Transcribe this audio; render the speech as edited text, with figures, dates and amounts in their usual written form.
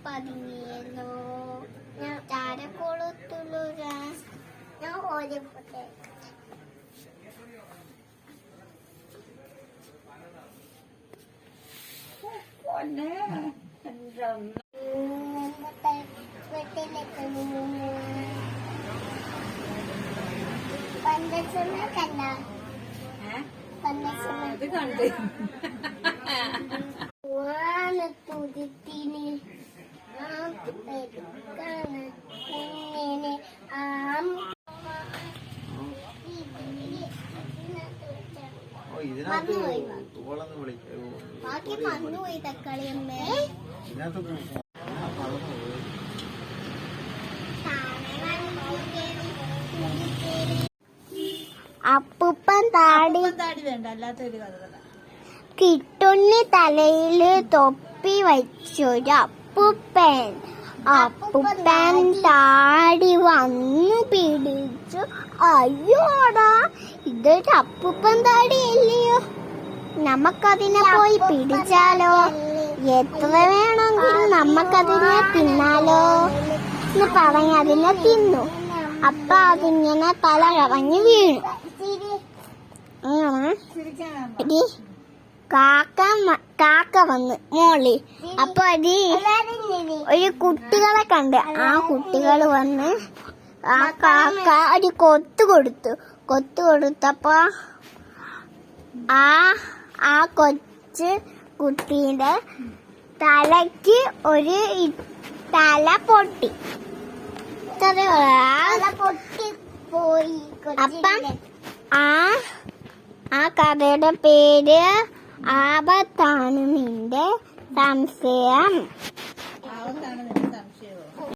പതുങ്ങിയല്ലോ ചാരക്കൊളുത്തുള്ളൂ ഞാൻ ഓടിപ്പോട്ടെ. തുരുത്തിന് കുഞ്ഞിനെ ബാക്കി മറന്നുപോയി തക്കാളിയമ്മേ. അപ്പൂപ്പൻ താടി വേണ്ട, അല്ലാത്തൊരു കഥ. കിട്ടുണ്ണി തലയില് തൊപ്പി വെച്ചൊരു അപ്പൂപ്പൻ. അപ്പൂപ്പൻ താടി വന്നു പിടിച്ചു. അയ്യോടാ, ഇതൊരു അപ്പൂപ്പൻ താടിയല്ലയോ, നമുക്കതിനെ പോയി പിടിച്ചാലോ? എത്ര വേണമെങ്കിലും നമുക്കതിനെ തിന്നാലോ എന്ന് പറഞ്ഞ് അതിനെ തിന്നു. അപ്പൊ അതിങ്ങനെ തല കറങ്ങി വീണു. കാക്ക വന്ന് മോളി. അപ്പൊ ഒരു കുട്ടികളെ കണ്ട് ആ കുട്ടികൾ വന്ന് ആ കാക്ക ഒരു കൊത്തു കൊടുത്തപ്പോ ആ കൊച്ചു കുട്ടീന്റെ തലയ്ക്ക് ഒരു തല പൊട്ടി. പോയി. അപ്പം ആ കഥയുടെ പേര് ആപത്താണ് നിന്റെ സംശയം.